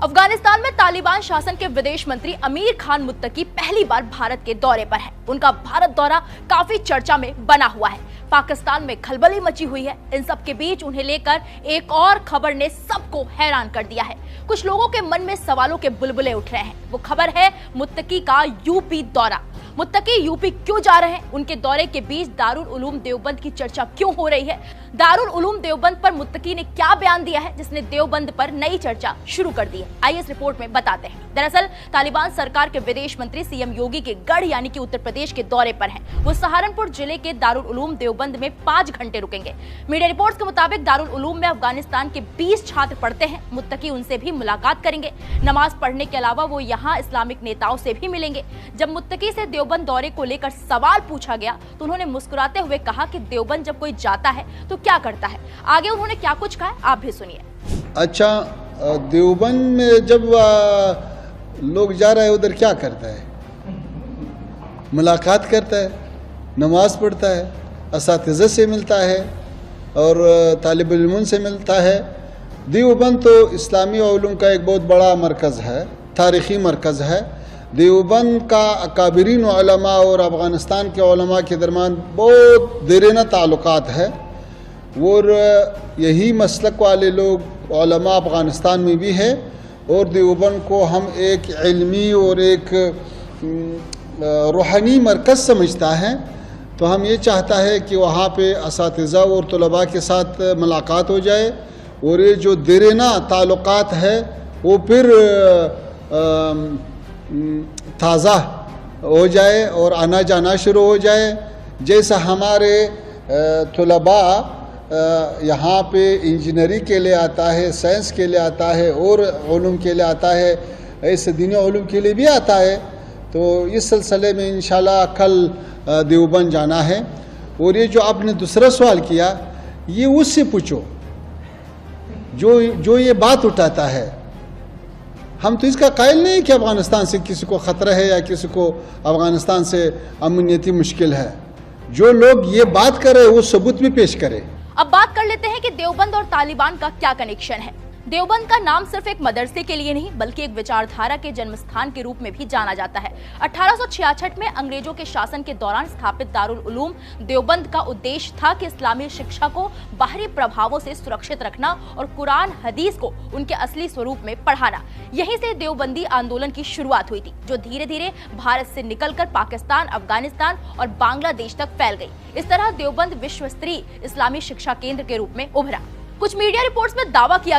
अफगानिस्तान में तालिबान शासन के विदेश मंत्री अमीर खान मुत्तकी पहली बार भारत के दौरे पर हैं। उनका भारत दौरा काफी चर्चा में बना हुआ है। पाकिस्तान में खलबली मची हुई है। इन सब के बीच उन्हें लेकर एक और खबर ने सबको हैरान कर दिया है। कुछ लोगों के मन में सवालों के बुलबुले उठ रहे हैं। वो खबर है मुत्तकी का यूपी दौरा। मुत्तकी यूपी क्यों जा रहे हैं? उनके दौरे के बीच दारुल उलूम देवबंद की चर्चा क्यों हो रही है? दारुल उलूम देवबंद पर मुत्तकी ने क्या बयान दिया है जिसने देवबंद पर नई चर्चा शुरू कर दी है? आइए इस रिपोर्ट में बताते हैं। दरअसल तालिबान सरकार के विदेश मंत्री सीएम योगी के गढ़ यानी कि उत्तर प्रदेश के दौरे पर हैं। वो सहारनपुर जिले के दारुल उलूम देवबंद में 5 घंटे रुकेंगे। मीडिया रिपोर्ट्स के मुताबिक दारुल उलूम में अफगानिस्तान के 20 छात्र पढ़ते हैं। मुत्तकी उनसे भी मुलाकात करेंगे। नमाज पढ़ने के अलावा वो यहाँ इस्लामिक नेताओं से भी मिलेंगे। जब मुत्तकी से देवबंद दौरे को लेकर सवाल पूछा गया तो उन्होंने मुस्कुराते हुए कहा कि देवबंद जब कोई जाता है तो क्या करता है। आगे उन्होंने क्या कुछ कहा आप भी सुनिए। अच्छा, देवबंद में जब लोग जा रहे हैं उधर क्या करता है? मुलाकात करता है, नमाज पढ़ता है, असातिज़ा से मिलता है और तालिब इल्म से मिलता है। देवबंद तो इस्लामी उलूम का एक बहुत बड़ा मरकज़ है, तारीख़ी मरकज़ है। देवबंद का अकाबिरीन उलमा और अफ़गानिस्तान के उलमा के दरमियान बहुत देरीना ताल्लुकात है और यही मसलक वाले लोग उलमा अफ़गानिस्तान में भी है और देवबंद को हम एक इल्मी और एक रूहानी मरकज़ समझता है। तो हम ये चाहता है कि वहाँ पे असातिज़ा और तलबा के साथ मुलाकात हो जाए और ये जो देरीना ताल्लुकात है वो फिर ताज़ा हो जाए और आना जाना शुरू हो जाए। जैसा हमारे तलबा यहाँ पे इंजीनियरिंग के लिए आता है, साइंस के लिए आता है और उलूम के लिए आता है, ऐसे दीनी उलूम के लिए भी आता है। तो इस सिलसिले में इंशाल्लाह कल देवबंद जाना है। और ये जो आपने दूसरा सवाल किया ये उससे पूछो जो ये बात उठाता है। हम तो इसका कायल नहीं कि अफ़गानिस्तान से किसी को ख़तरा है या किसी को अफ़गानिस्तान से अमनीती मुश्किल है। जो लोग ये बात करे वो सबूत भी पेश करे। अब बात कर लेते हैं कि देवबंद और तालिबान का क्या कनेक्शन है। देवबंद का नाम सिर्फ एक मदरसे के लिए नहीं बल्कि एक विचारधारा के जन्म स्थान के रूप में भी जाना जाता है। 1866 में अंग्रेजों के शासन के दौरान स्थापित दारुल उलूम देवबंद का उद्देश्य था कि इस्लामी शिक्षा को बाहरी प्रभावों से सुरक्षित रखना और कुरान हदीस को उनके असली स्वरूप में पढ़ाना। यहीं से देवबंदी आंदोलन की शुरुआत हुई थी जो धीरे धीरे भारत से निकलकर पाकिस्तान, अफगानिस्तान और बांग्लादेश तक फैल गई। इस तरह देवबंद विश्व स्तरीय इस्लामी शिक्षा केंद्र के रूप में उभरा। कुछ मीडिया रिपोर्ट्स में दावा किया